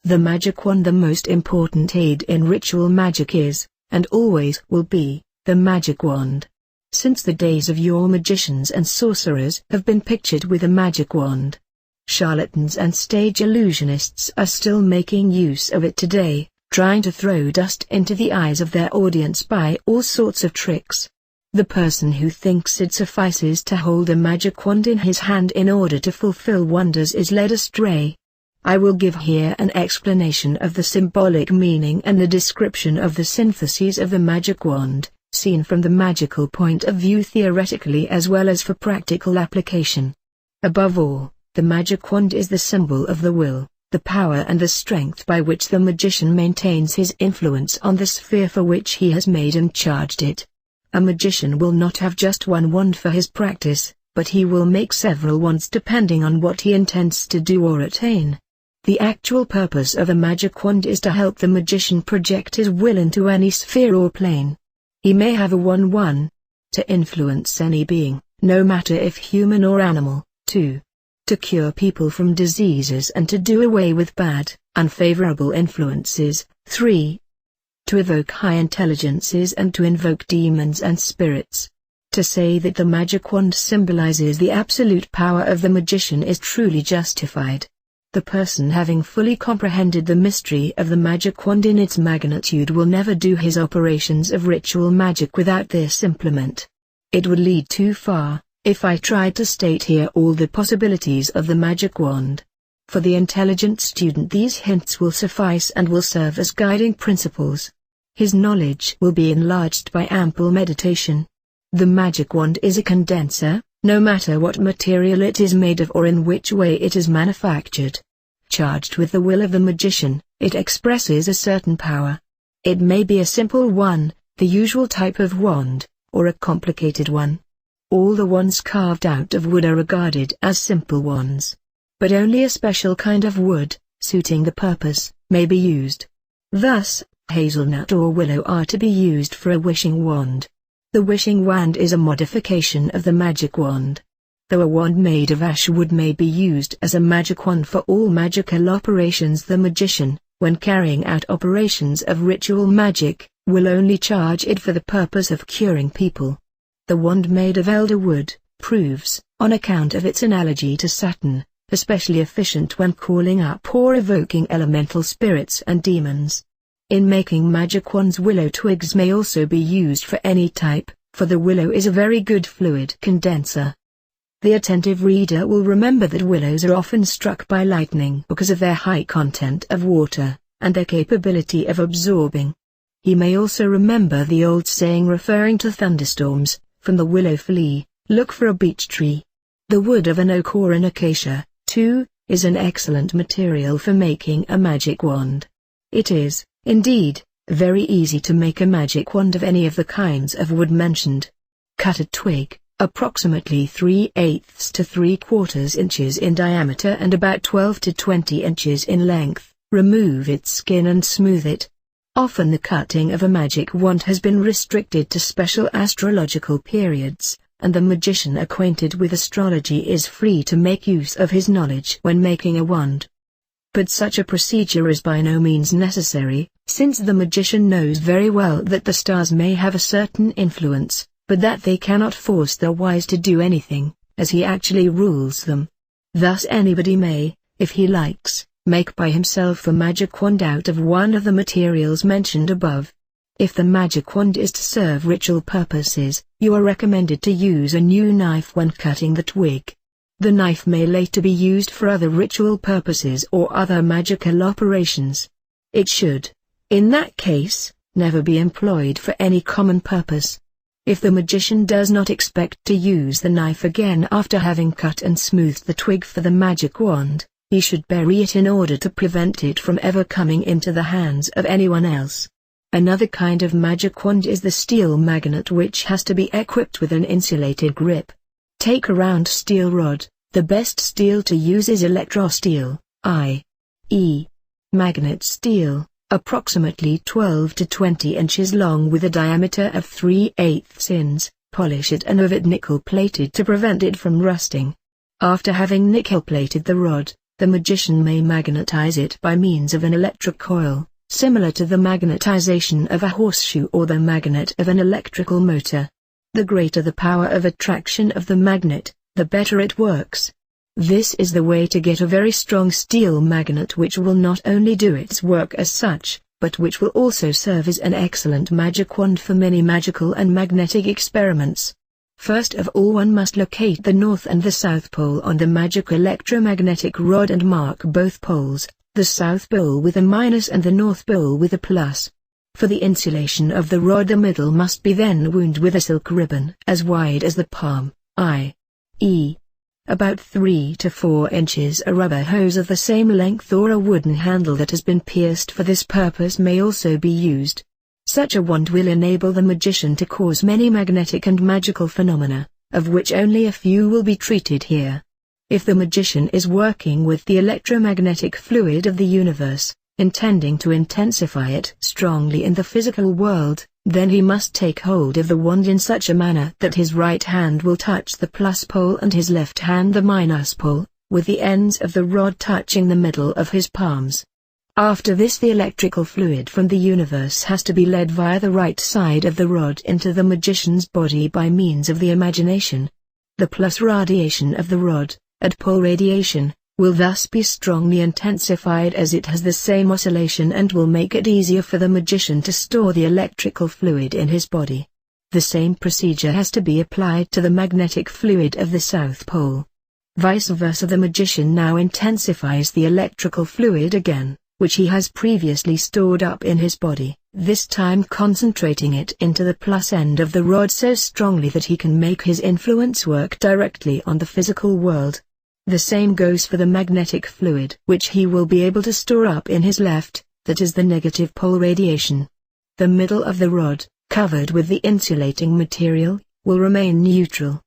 The magic wand. The most important aid in ritual magic is, and always will be, the magic wand. Since the days of yore, magicians and sorcerers have been pictured with a magic wand. Charlatans and stage illusionists are still making use of it today, trying to throw dust into the eyes of their audience by all sorts of tricks. The person who thinks it suffices to hold a magic wand in his hand in order to fulfill wonders is led astray. I will give here an explanation of the symbolic meaning and a description of the syntheses of the magic wand, seen from the magical point of view theoretically as well as for practical application. Above all, the magic wand is the symbol of the will, the power and the strength by which the magician maintains his influence on the sphere for which he has made and charged it. A magician will not have just one wand for his practice, but he will make several wands depending on what he intends to do or attain. The actual purpose of a magic wand is to help the magician project his will into any sphere or plane. He may have a wand to influence any being, no matter if human or animal, 2. To cure people from diseases and to do away with bad, unfavorable influences, 3. To evoke high intelligences and to invoke demons and spirits. To say that the magic wand symbolizes the absolute power of the magician is truly justified. The person having fully comprehended the mystery of the magic wand in its magnitude will never do his operations of ritual magic without this implement. It would lead too far, if I tried to state here all the possibilities of the magic wand. For the intelligent student these hints will suffice and will serve as guiding principles. His knowledge will be enlarged by ample meditation. The magic wand is a condenser, no matter what material it is made of or in which way it is manufactured. Charged with the will of the magician, it expresses a certain power. It may be a simple one, the usual type of wand, or a complicated one. All the wands carved out of wood are regarded as simple wands. But only a special kind of wood, suiting the purpose, may be used. Thus, hazelnut or willow are to be used for a wishing wand. The wishing wand is a modification of the magic wand. Though a wand made of ash wood may be used as a magic wand for all magical operations, the magician, when carrying out operations of ritual magic, will only charge it for the purpose of curing people. The wand made of elder wood proves, on account of its analogy to Saturn, especially efficient when calling up or evoking elemental spirits and demons. In making magic wands, willow twigs may also be used for any type, for the willow is a very good fluid condenser. The attentive reader will remember that willows are often struck by lightning because of their high content of water, and their capability of absorbing. He may also remember the old saying referring to thunderstorms, from the willow flee, look for a beech tree. The wood of an oak or an acacia, too, is an excellent material for making a magic wand. It is, indeed, very easy to make a magic wand of any of the kinds of wood mentioned. Cut a twig, approximately 3/8 to 3/4 inches in diameter and about 12 to 20 inches in length, remove its skin and smooth it. Often the cutting of a magic wand has been restricted to special astrological periods, and the magician acquainted with astrology is free to make use of his knowledge when making a wand. But such a procedure is by no means necessary, since the magician knows very well that the stars may have a certain influence, but that they cannot force the wise to do anything, as he actually rules them. Thus anybody may, if he likes, make by himself a magic wand out of one of the materials mentioned above. If the magic wand is to serve ritual purposes, you are recommended to use a new knife when cutting the twig. The knife may later be used for other ritual purposes or other magical operations. It should, in that case, never be employed for any common purpose. If the magician does not expect to use the knife again after having cut and smoothed the twig for the magic wand, he should bury it in order to prevent it from ever coming into the hands of anyone else. Another kind of magic wand is the steel magnet, which has to be equipped with an insulated grip. Take a round steel rod. The best steel to use is electrosteel, i.e. magnet steel, approximately 12 to 20 inches long with a diameter of 3/8 inches. Polish it and have it nickel-plated to prevent it from rusting. After having nickel-plated the rod, the magician may magnetize it by means of an electric coil, similar to the magnetization of a horseshoe or the magnet of an electrical motor. The greater the power of attraction of the magnet, the better it works. This is the way to get a very strong steel magnet which will not only do its work as such, but which will also serve as an excellent magic wand for many magical and magnetic experiments. First of all, one must locate the North and the South Pole on the magic electromagnetic rod and mark both poles, the South Pole with a minus and the North Pole with a plus. For the insulation of the rod, the middle must be then wound with a silk ribbon as wide as the palm, i.e. about 3 to 4 inches. A rubber hose of the same length or a wooden handle that has been pierced for this purpose may also be used. Such a wand will enable the magician to cause many magnetic and magical phenomena, of which only a few will be treated here. If the magician is working with the electromagnetic fluid of the universe, intending to intensify it strongly in the physical world, then he must take hold of the wand in such a manner that his right hand will touch the plus pole and his left hand the minus pole, with the ends of the rod touching the middle of his palms. After this, the electrical fluid from the universe has to be led via the right side of the rod into the magician's body by means of the imagination. The plus radiation of the rod, at pole radiation, will thus be strongly intensified as it has the same oscillation and will make it easier for the magician to store the electrical fluid in his body. The same procedure has to be applied to the magnetic fluid of the South Pole. Vice versa, the magician now intensifies the electrical fluid again, which he has previously stored up in his body, this time concentrating it into the plus end of the rod so strongly that he can make his influence work directly on the physical world. The same goes for the magnetic fluid which he will be able to store up in his left, that is the negative pole radiation. The middle of the rod, covered with the insulating material, will remain neutral.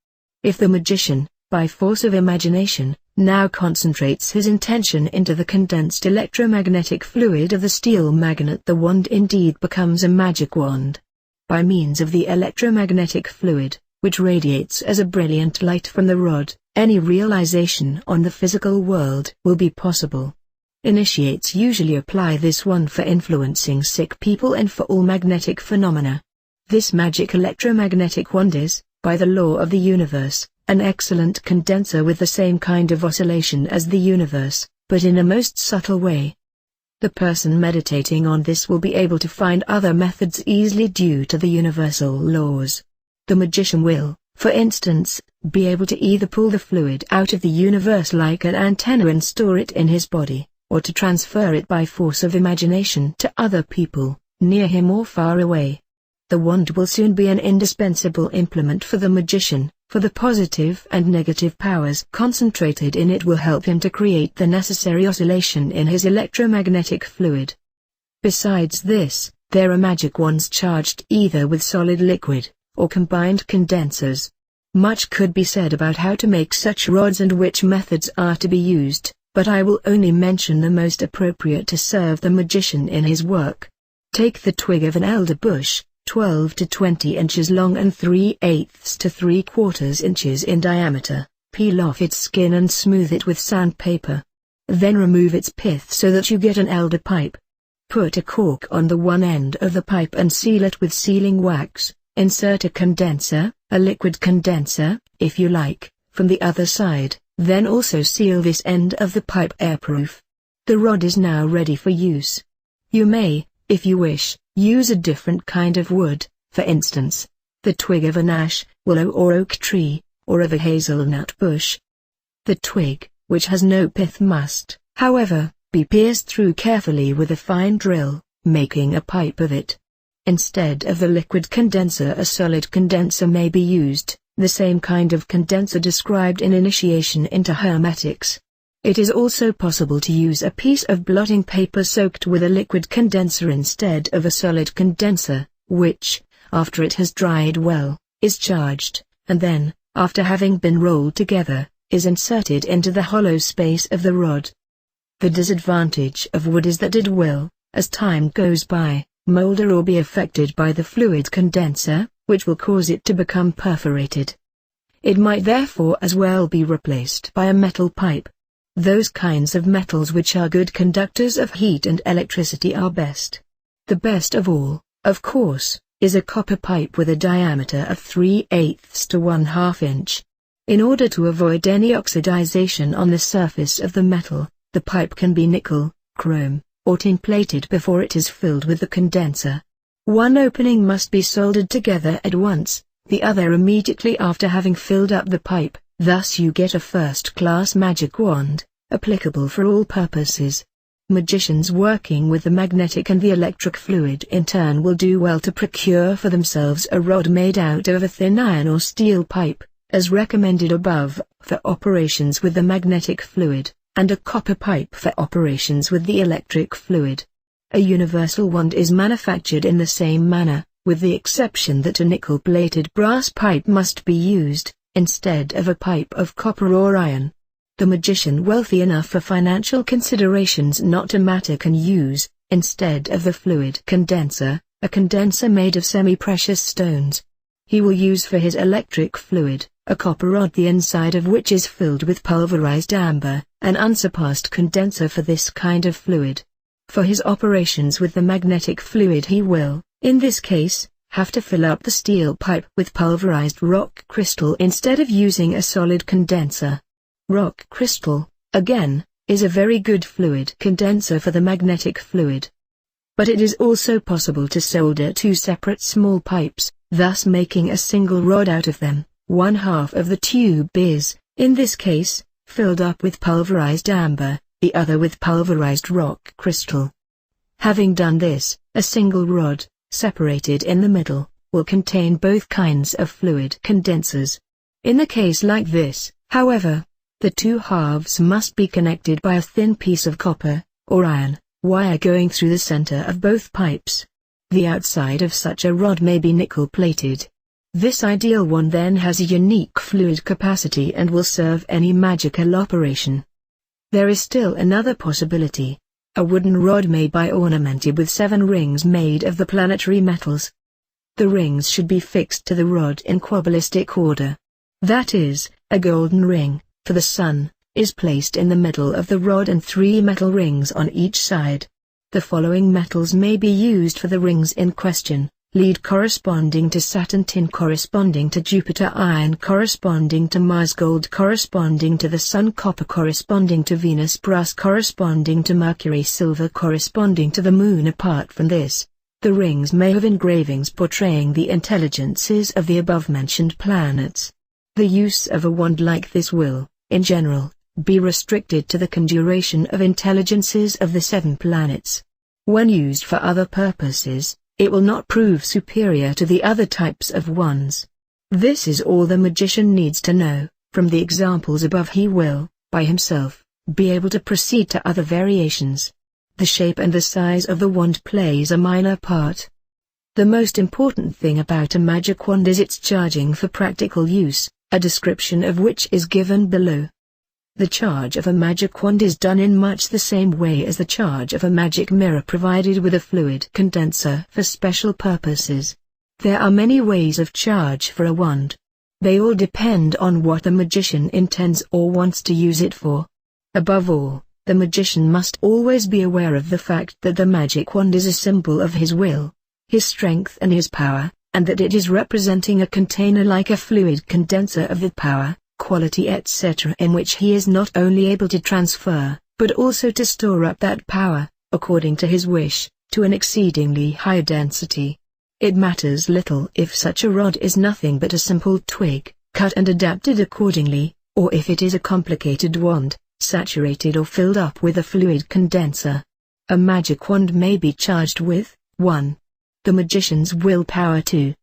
If the magician, by force of imagination, now concentrates his intention into the condensed electromagnetic fluid of the steel magnet, the wand indeed becomes a magic wand. By means of the electromagnetic fluid, which radiates as a brilliant light from the rod, any realization on the physical world will be possible. Initiates usually apply this wand for influencing sick people and for all magnetic phenomena. This magic electromagnetic wand is, by the law of the universe, an excellent condenser with the same kind of oscillation as the universe, but in a most subtle way. The person meditating on this will be able to find other methods easily due to the universal laws. The magician will, for instance, be able to either pull the fluid out of the universe like an antenna and store it in his body, or to transfer it by force of imagination to other people, near him or far away. The wand will soon be an indispensable implement for the magician, for the positive and negative powers concentrated in it will help him to create the necessary oscillation in his electromagnetic fluid. Besides this, there are magic wands charged either with solid liquid, or combined condensers. Much could be said about how to make such rods and which methods are to be used, but I will only mention the most appropriate to serve the magician in his work. Take the twig of an elder bush, 12 to 20 inches long and 3/8 to 3/4 inches in diameter, peel off its skin and smooth it with sandpaper. Then remove its pith so that you get an elder pipe. Put a cork on the one end of the pipe and seal it with sealing wax. Insert a condenser, a liquid condenser, if you like, from the other side, then also seal this end of the pipe airproof. The rod is now ready for use. You may, if you wish, use a different kind of wood, for instance, the twig of an ash, willow or oak tree, or of a hazelnut bush. The twig, which has no pith, must, however, be pierced through carefully with a fine drill, making a pipe of it. Instead of the liquid condenser, a solid condenser may be used, the same kind of condenser described in Initiation into Hermetics. It is also possible to use a piece of blotting paper soaked with a liquid condenser instead of a solid condenser, which, after it has dried well, is charged, and then, after having been rolled together, is inserted into the hollow space of the rod. The disadvantage of wood is that it will, as time goes by, molder or be affected by the fluid condenser, which will cause it to become perforated. It might therefore as well be replaced by a metal pipe. Those kinds of metals which are good conductors of heat and electricity are best. The best of all, of course, is a copper pipe with a diameter of 3/8 to 1/2 inch. In order to avoid any oxidization on the surface of the metal, the pipe can be nickel, chrome, or tin plated before it is filled with the condenser. One opening must be soldered together at once, the other immediately after having filled up the pipe. Thus you get a first-class magic wand, applicable for all purposes. Magicians working with the magnetic and the electric fluid in turn will do well to procure for themselves a rod made out of a thin iron or steel pipe, as recommended above, for operations with the magnetic fluid, and a copper pipe for operations with the electric fluid. A universal wand is manufactured in the same manner, with the exception that a nickel-plated brass pipe must be used, instead of a pipe of copper or iron. The magician wealthy enough for financial considerations not to matter can use, instead of the fluid condenser, a condenser made of semi-precious stones. He will use for his electric fluid, a copper rod the inside of which is filled with pulverized amber, an unsurpassed condenser for this kind of fluid. For his operations with the magnetic fluid he will, in this case, have to fill up the steel pipe with pulverized rock crystal instead of using a solid condenser. Rock crystal, again, is a very good fluid condenser for the magnetic fluid. But it is also possible to solder two separate small pipes, thus making a single rod out of them. One half of the tube is, in this case, filled up with pulverized amber, the other with pulverized rock crystal. Having done this, a single rod, separated in the middle, will contain both kinds of fluid condensers. In the case like this, however, the two halves must be connected by a thin piece of copper, or iron, wire going through the center of both pipes. The outside of such a rod may be nickel-plated. This ideal one then has a unique fluid capacity and will serve any magical operation. There is still another possibility. A wooden rod may be ornamented with 7 rings made of the planetary metals. The rings should be fixed to the rod in quadratic order. That is, a golden ring, for the sun, is placed in the middle of the rod and 3 metal rings on each side. The following metals may be used for the rings in question: lead corresponding to Saturn, tin corresponding to Jupiter, iron corresponding to Mars, gold corresponding to the Sun, copper corresponding to Venus, brass corresponding to Mercury, silver corresponding to the Moon. Apart from this, the rings may have engravings portraying the intelligences of the above-mentioned planets. The use of a wand like this will, in general, be restricted to the conjuration of intelligences of the 7 planets. When used for other purposes, it will not prove superior to the other types of wands. This is all the magician needs to know. From the examples above he will, by himself, be able to proceed to other variations. The shape and the size of the wand plays a minor part. The most important thing about a magic wand is its charging for practical use, a description of which is given below. The charge of a magic wand is done in much the same way as the charge of a magic mirror provided with a fluid condenser for special purposes. There are many ways of charge for a wand. They all depend on what the magician intends or wants to use it for. Above all, the magician must always be aware of the fact that the magic wand is a symbol of his will, his strength and his power, and that it is representing a container like a fluid condenser of the power, quality etc. in which he is not only able to transfer, but also to store up that power, according to his wish, to an exceedingly high density. It matters little if such a rod is nothing but a simple twig, cut and adapted accordingly, or if it is a complicated wand, saturated or filled up with a fluid condenser. A magic wand may be charged with 1. The magician's willpower. 2.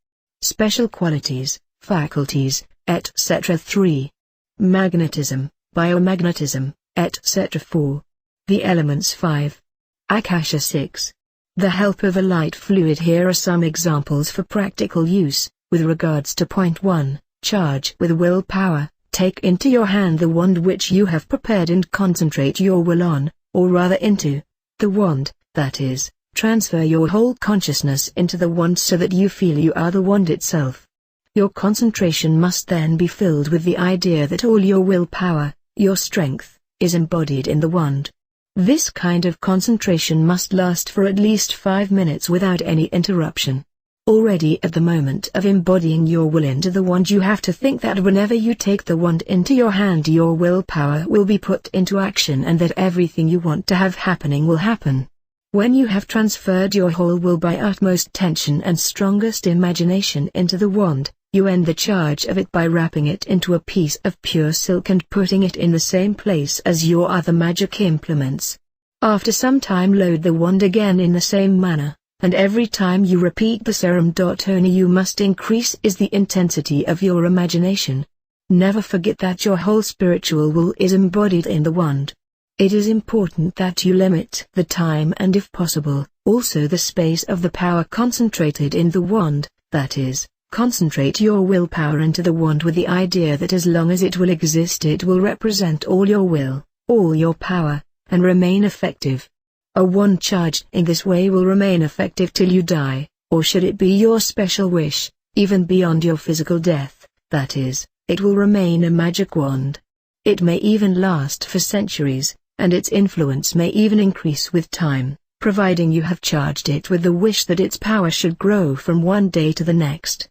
Special qualities, faculties, etc. 3. Magnetism, biomagnetism, etc. 4. The elements. 5. Akasha. 6. The help of a light fluid. Here are some examples for practical use. With regards to point 1, charge with willpower. Take into your hand the wand which you have prepared and concentrate your will on, or rather into, the wand, that is, transfer your whole consciousness into the wand so that you feel you are the wand itself. Your concentration must then be filled with the idea that all your willpower, your strength, is embodied in the wand. This kind of concentration must last for at least 5 minutes without any interruption. Already at the moment of embodying your will into the wand, you have to think that whenever you take the wand into your hand, your willpower will be put into action and that everything you want to have happening will happen. When you have transferred your whole will by utmost tension and strongest imagination into the wand, you end the charge of it by wrapping it into a piece of pure silk and putting it in the same place as your other magic implements. After some time, load the wand again in the same manner, and every time you repeat the ceremony you must increase the intensity of your imagination. Never forget that your whole spiritual will is embodied in the wand. It is important that you limit the time and, if possible, also the space of the power concentrated in the wand, that is, concentrate your willpower into the wand with the idea that as long as it will exist it will represent all your will, all your power, and remain effective. A wand charged in this way will remain effective till you die, or should it be your special wish, even beyond your physical death, that is, it will remain a magic wand. It may even last for centuries, and its influence may even increase with time, providing you have charged it with the wish that its power should grow from one day to the next.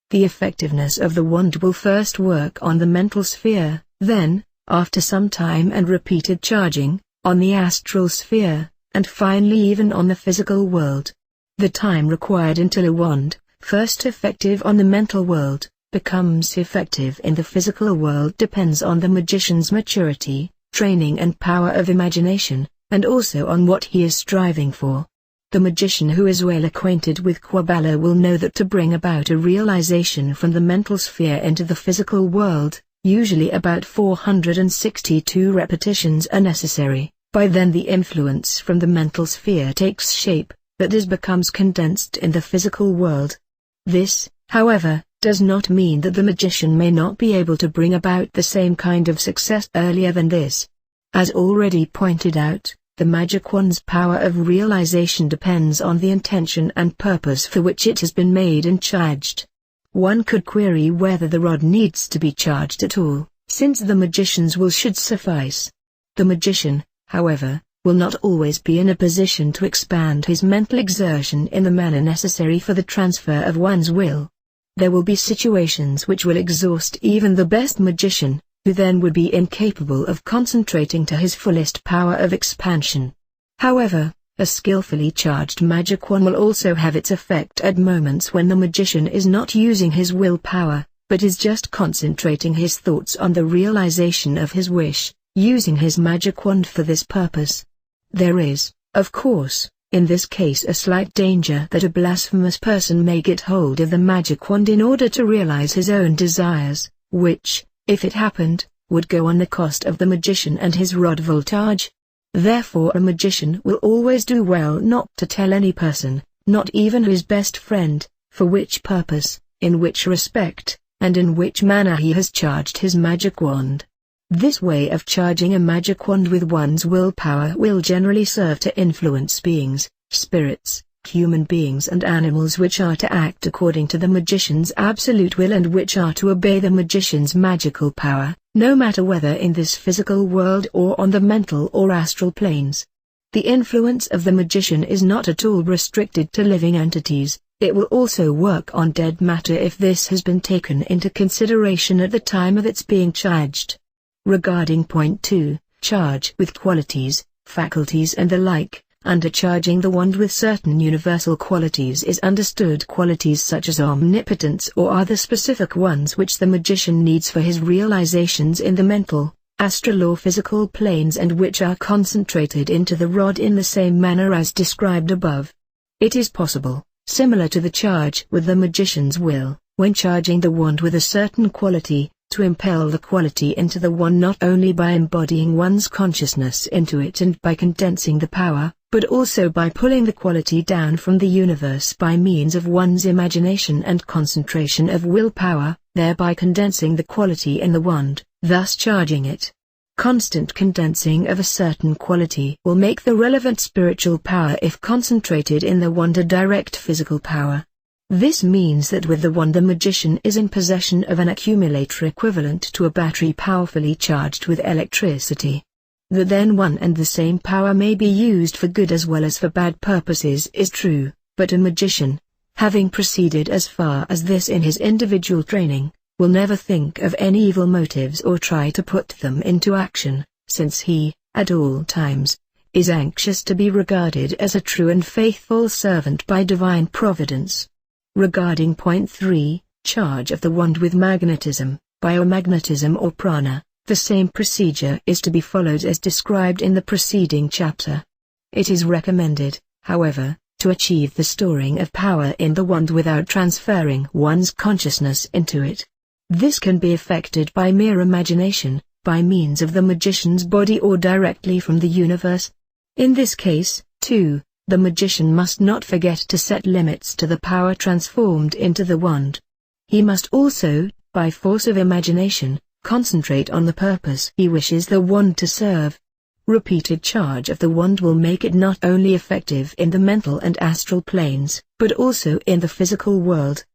The effectiveness of the wand will first work on the mental sphere, then, after some time and repeated charging, on the astral sphere, and finally even on the physical world. The time required until a wand, first effective on the mental world, becomes effective in the physical world depends on the magician's maturity, training and power of imagination, and also on what he is striving for. The magician who is well acquainted with Kabbalah will know that to bring about a realization from the mental sphere into the physical world, usually about 462 repetitions are necessary. By then the influence from the mental sphere takes shape, that is, becomes condensed in the physical world. This, however, does not mean that the magician may not be able to bring about the same kind of success earlier than this. As already pointed out, the magic wand's power of realization depends on the intention and purpose for which it has been made and charged. One could query whether the rod needs to be charged at all, since the magician's will should suffice. The magician, however, will not always be in a position to expand his mental exertion in the manner necessary for the transfer of one's will. There will be situations which will exhaust even the best magician, who then would be incapable of concentrating to his fullest power of expansion. However, a skillfully charged magic wand will also have its effect at moments when the magician is not using his willpower, but is just concentrating his thoughts on the realization of his wish, using his magic wand for this purpose. There is, of course, in this case a slight danger that a blasphemous person may get hold of the magic wand in order to realize his own desires, which, if it happened, would go on the cost of the magician and his rod voltage. Therefore a magician will always do well not to tell any person, not even his best friend, for which purpose, in which respect, and in which manner he has charged his magic wand. This way of charging a magic wand with one's willpower will generally serve to influence beings, spirits, human beings and animals which are to act according to the magician's absolute will and which are to obey the magician's magical power, no matter whether in this physical world or on the mental or astral planes. The influence of the magician is not at all restricted to living entities, it will also work on dead matter if this has been taken into consideration at the time of its being charged. Regarding point 2, charge with qualities, faculties and the like, under charging the wand with certain universal qualities is understood qualities such as omnipotence or other specific ones which the magician needs for his realizations in the mental, astral or physical planes and which are concentrated into the rod in the same manner as described above. It is possible, similar to the charge with the magician's will, when charging the wand with a certain quality, to impel the quality into the wand not only by embodying one's consciousness into it and by condensing the power, but also by pulling the quality down from the universe by means of one's imagination and concentration of willpower, thereby condensing the quality in the wand, thus charging it. Constant condensing of a certain quality will make the relevant spiritual power if concentrated in the wand a direct physical power. This means that with the wand the magician is in possession of an accumulator equivalent to a battery powerfully charged with electricity. That then one and the same power may be used for good as well as for bad purposes is true, but a magician, having proceeded as far as this in his individual training, will never think of any evil motives or try to put them into action, since he, at all times, is anxious to be regarded as a true and faithful servant by divine providence. Regarding point 3, charge of the wand with magnetism, biomagnetism or prana, the same procedure is to be followed as described in the preceding chapter. It is recommended, however, to achieve the storing of power in the wand without transferring one's consciousness into it. This can be effected by mere imagination, by means of the magician's body or directly from the universe. In this case, too, the magician must not forget to set limits to the power transformed into the wand. He must also, by force of imagination, concentrate on the purpose he wishes the wand to serve. Repeated charge of the wand will make it not only effective in the mental and astral planes, but also in the physical world.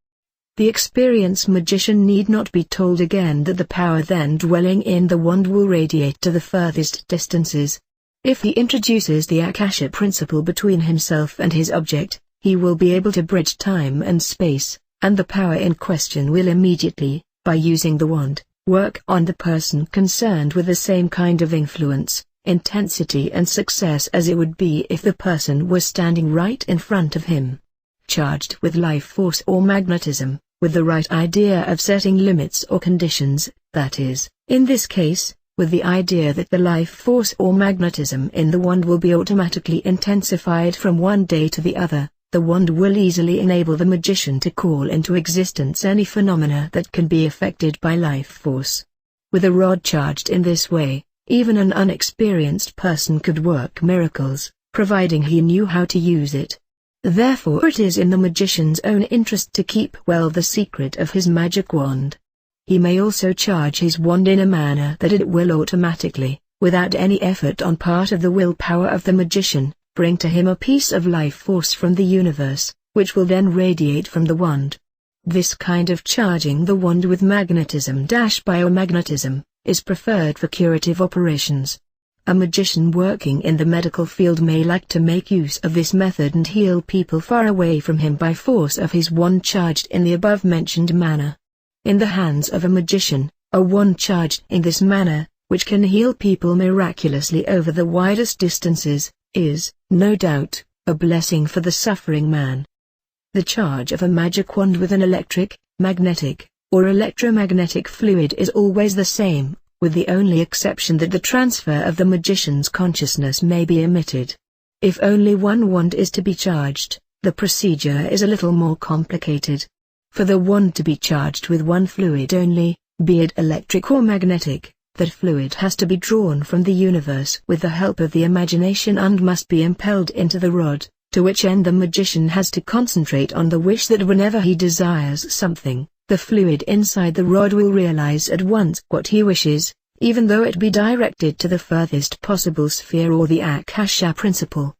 The experienced magician need not be told again that the power then dwelling in the wand will radiate to the furthest distances. If he introduces the Akasha principle between himself and his object, he will be able to bridge time and space, and the power in question will immediately, by using the wand, work on the person concerned with the same kind of influence, intensity and success as it would be if the person was standing right in front of him. Charged with life force or magnetism, with the right idea of setting limits or conditions, that is, in this case, with the idea that the life force or magnetism in the wand will be automatically intensified from one day to the other, the wand will easily enable the magician to call into existence any phenomena that can be affected by life force. With a rod charged in this way, even an unexperienced person could work miracles, providing he knew how to use it. Therefore it is in the magician's own interest to keep well the secret of his magic wand. He may also charge his wand in a manner that it will automatically, without any effort on part of the willpower of the magician, bring to him a piece of life force from the universe, which will then radiate from the wand. This kind of charging the wand with magnetism-biomagnetism, is preferred for curative operations. A magician working in the medical field may like to make use of this method and heal people far away from him by force of his wand charged in the above-mentioned manner. In the hands of a magician, a wand charged in this manner, which can heal people miraculously over the widest distances, is, no doubt, a blessing for the suffering man. The charge of a magic wand with an electric, magnetic, or electromagnetic fluid is always the same, with the only exception that the transfer of the magician's consciousness may be omitted. If only one wand is to be charged, the procedure is a little more complicated. For the wand to be charged with one fluid only, be it electric or magnetic, that fluid has to be drawn from the universe with the help of the imagination and must be impelled into the rod, to which end the magician has to concentrate on the wish that whenever he desires something, the fluid inside the rod will realize at once what he wishes, even though it be directed to the furthest possible sphere or the Akasha principle.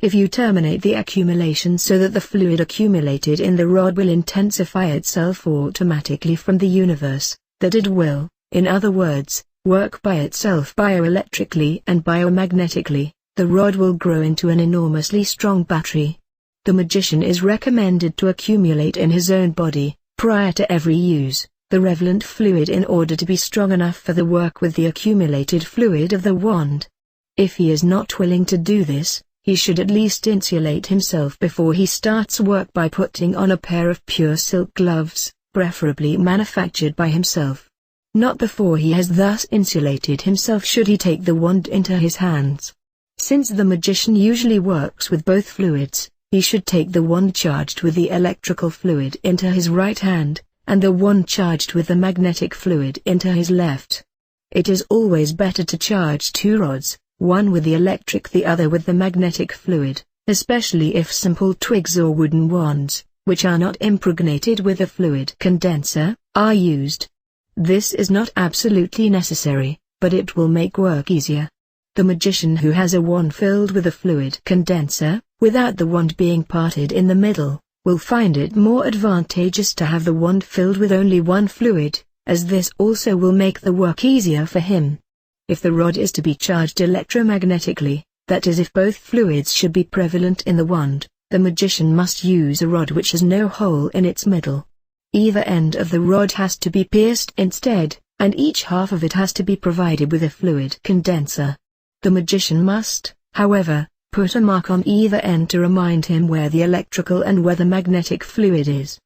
If you terminate the accumulation so that the fluid accumulated in the rod will intensify itself automatically from the universe, that it will, in other words, work by itself bioelectrically and biomagnetically, the rod will grow into an enormously strong battery. The magician is recommended to accumulate in his own body, prior to every use, the relevant fluid in order to be strong enough for the work with the accumulated fluid of the wand. If he is not willing to do this, he should at least insulate himself before he starts work by putting on a pair of pure silk gloves, preferably manufactured by himself. Not before he has thus insulated himself should he take the wand into his hands. Since the magician usually works with both fluids, he should take the wand charged with the electrical fluid into his right hand, and the wand charged with the magnetic fluid into his left. It is always better to charge two rods, one with the electric, the other with the magnetic fluid, especially if simple twigs or wooden wands, which are not impregnated with a fluid condenser, are used. This is not absolutely necessary, but it will make work easier. The magician who has a wand filled with a fluid condenser, without the wand being parted in the middle, will find it more advantageous to have the wand filled with only one fluid, as this also will make the work easier for him. If the rod is to be charged electromagnetically, that is if both fluids should be prevalent in the wand, the magician must use a rod which has no hole in its middle. Either end of the rod has to be pierced instead, and each half of it has to be provided with a fluid condenser. The magician must, however, put a mark on either end to remind him where the electrical and where the magnetic fluid is.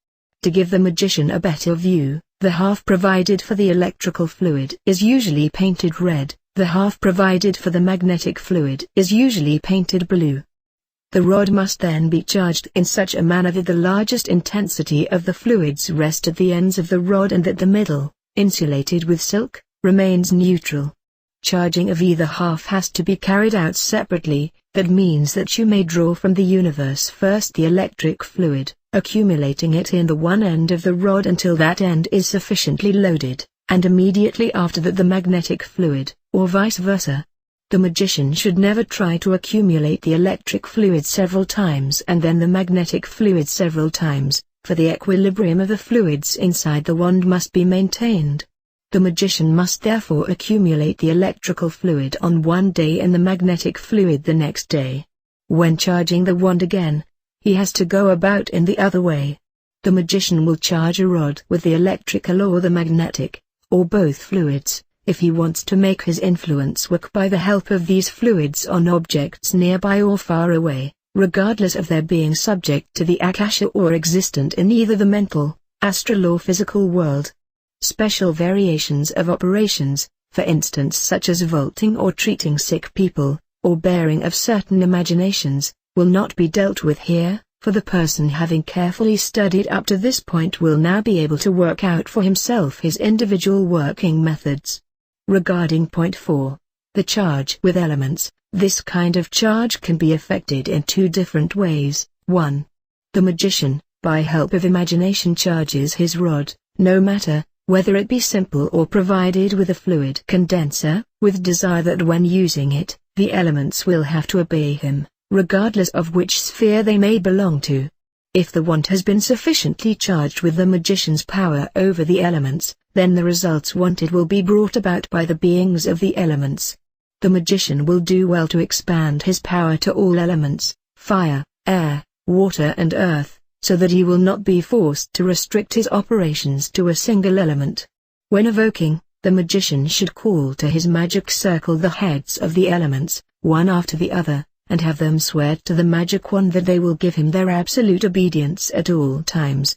To give the magician a better view, the half provided for the electrical fluid is usually painted red, the half provided for the magnetic fluid is usually painted blue. The rod must then be charged in such a manner that the largest intensity of the fluids rest at the ends of the rod and that the middle, insulated with silk, remains neutral. Charging of either half has to be carried out separately. That means that you may draw from the universe first the electric fluid, accumulating it in the one end of the rod until that end is sufficiently loaded, and immediately after that the magnetic fluid, or vice versa. The magician should never try to accumulate the electric fluid several times and then the magnetic fluid several times, for the equilibrium of the fluids inside the wand must be maintained. The magician must therefore accumulate the electrical fluid on one day and the magnetic fluid the next day. When charging the wand again, he has to go about in the other way. The magician will charge a rod with the electrical or the magnetic, or both fluids, if he wants to make his influence work by the help of these fluids on objects nearby or far away, regardless of their being subject to the akasha or existent in either the mental, astral or physical world. Special variations of operations, for instance such as vaulting or treating sick people, or bearing of certain imaginations, will not be dealt with here, for the person having carefully studied up to this point will now be able to work out for himself his individual working methods. Regarding point 4, the charge with elements, this kind of charge can be effected in two different ways. 1. The magician, by help of imagination charges his rod, no matter whether it be simple or provided with a fluid condenser, with desire that when using it, the elements will have to obey him, regardless of which sphere they may belong to. If the wand has been sufficiently charged with the magician's power over the elements, then the results wanted will be brought about by the beings of the elements. The magician will do well to expand his power to all elements, fire, air, water and earth, so that he will not be forced to restrict his operations to a single element. When evoking, the magician should call to his magic circle the heads of the elements, one after the other, and have them swear to the magic wand that they will give him their absolute obedience at all times.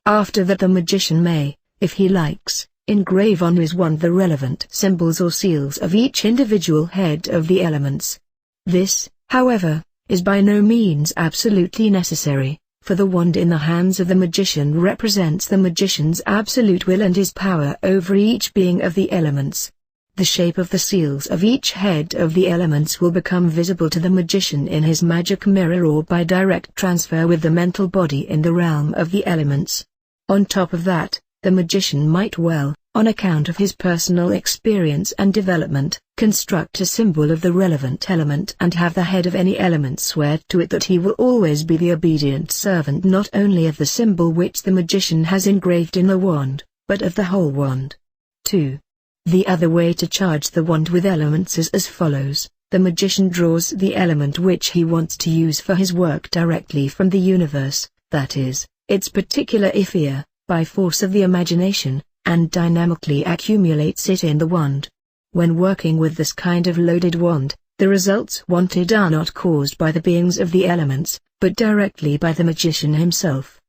After that the magician may, if he likes, engrave on his wand the relevant symbols or seals of each individual head of the elements. This, however, is by no means absolutely necessary, for the wand in the hands of the magician represents the magician's absolute will and his power over each being of the elements. The shape of the seals of each head of the elements will become visible to the magician in his magic mirror or by direct transfer with the mental body in the realm of the elements. On top of that, the magician might well, on account of his personal experience and development, construct a symbol of the relevant element and have the head of any element swear to it that he will always be the obedient servant not only of the symbol which the magician has engraved in the wand, but of the whole wand. 2. The other way to charge the wand with elements is as follows. The magician draws the element which he wants to use for his work directly from the universe, that is, its particular ether, by force of the imagination, and dynamically accumulates it in the wand. When working with this kind of loaded wand, the results wanted are not caused by the beings of the elements, but directly by the magician himself.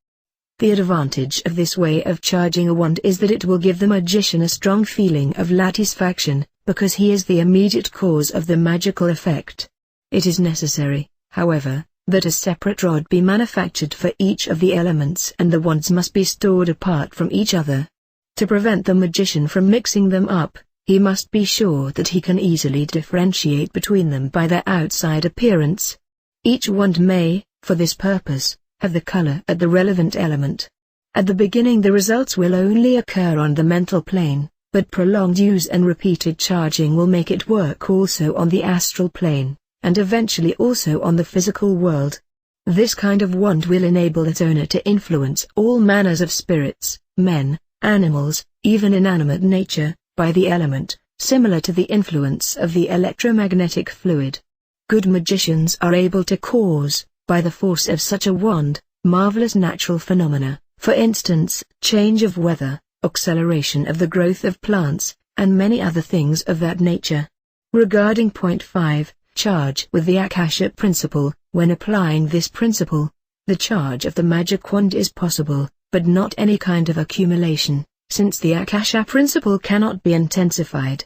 The advantage of this way of charging a wand is that it will give the magician a strong feeling of satisfaction, because he is the immediate cause of the magical effect. It is necessary, however, that a separate rod be manufactured for each of the elements and the wands must be stored apart from each other. To prevent the magician from mixing them up, he must be sure that he can easily differentiate between them by their outside appearance. Each wand may, for this purpose, have the color at the relevant element. At the beginning the results will only occur on the mental plane, but prolonged use and repeated charging will make it work also on the astral plane, and eventually also on the physical world. This kind of wand will enable its owner to influence all manners of spirits, men, animals, even inanimate nature, by the element, similar to the influence of the electromagnetic fluid. Good magicians are able to cause, by the force of such a wand, marvelous natural phenomena, for instance, change of weather, acceleration of the growth of plants, and many other things of that nature. Regarding point 5, charge with the Akasha principle, when applying this principle, the charge of the magic wand is possible, but not any kind of accumulation, since the Akasha principle cannot be intensified.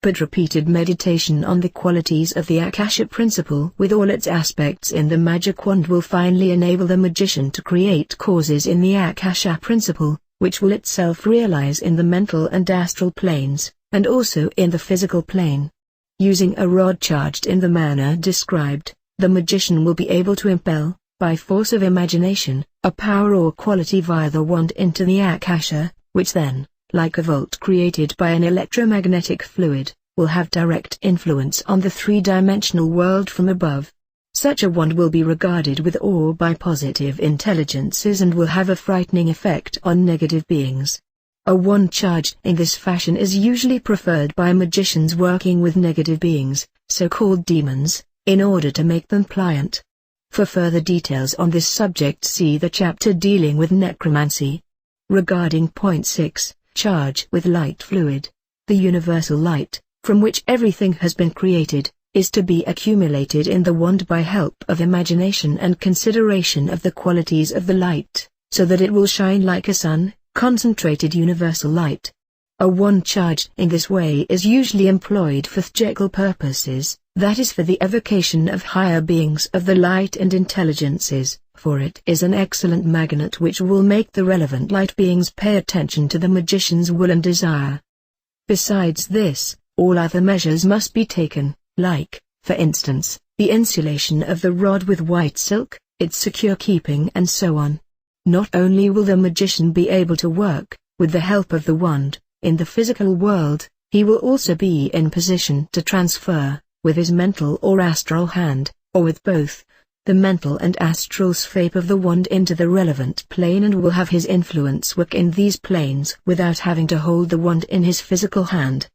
But repeated meditation on the qualities of the Akasha principle with all its aspects in the magic wand will finally enable the magician to create causes in the Akasha principle, which will itself realize in the mental and astral planes, and also in the physical plane. Using a rod charged in the manner described, the magician will be able to impel, by force of imagination, a power or quality via the wand into the Akasha, which then, like a volt created by an electromagnetic fluid, will have direct influence on the three-dimensional world from above. Such a wand will be regarded with awe by positive intelligences and will have a frightening effect on negative beings. A wand charged in this fashion is usually preferred by magicians working with negative beings, so-called demons, in order to make them pliant. For further details on this subject see the chapter dealing with necromancy. Regarding point 6, charge with light fluid. The universal light, from which everything has been created, is to be accumulated in the wand by help of imagination and consideration of the qualities of the light, so that it will shine like a sun, concentrated universal light. A wand charged in this way is usually employed for theurgical purposes, that is for the evocation of higher beings of the light and intelligences, for it is an excellent magnet which will make the relevant light beings pay attention to the magician's will and desire. Besides this, all other measures must be taken, like, for instance, the insulation of the rod with white silk, its secure keeping and so on. Not only will the magician be able to work, with the help of the wand, in the physical world, he will also be in position to transfer, with his mental or astral hand, or with both, the mental and astral sphere of the wand into the relevant plane and will have his influence work in these planes without having to hold the wand in his physical hand.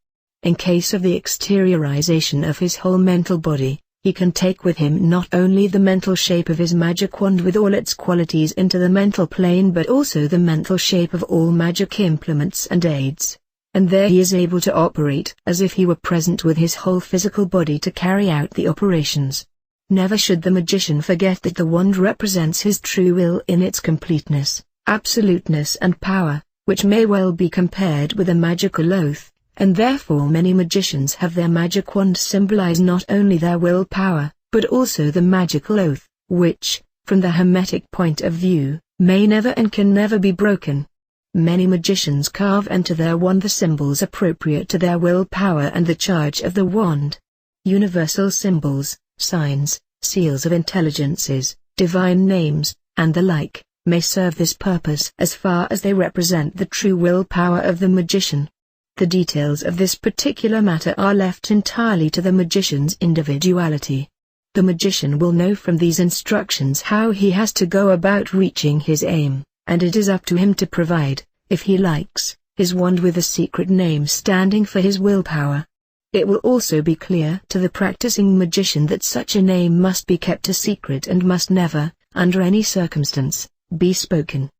In case of the exteriorization of his whole mental body, he can take with him not only the mental shape of his magic wand with all its qualities into the mental plane but also the mental shape of all magic implements and aids. And there he is able to operate as if he were present with his whole physical body to carry out the operations. Never should the magician forget that the wand represents his true will in its completeness, absoluteness and power, which may well be compared with a magical oath, and therefore many magicians have their magic wand symbolize not only their will power, but also the magical oath, which, from the Hermetic point of view, may never and can never be broken. Many magicians carve into their wand the symbols appropriate to their will power and the charge of the wand. Universal symbols, signs, seals of intelligences, divine names, and the like, may serve this purpose as far as they represent the true will power of the magician. The details of this particular matter are left entirely to the magician's individuality. The magician will know from these instructions how he has to go about reaching his aim, and it is up to him to provide, if he likes, his wand with a secret name standing for his willpower. It will also be clear to the practicing magician that such a name must be kept a secret and must never, under any circumstance, be spoken.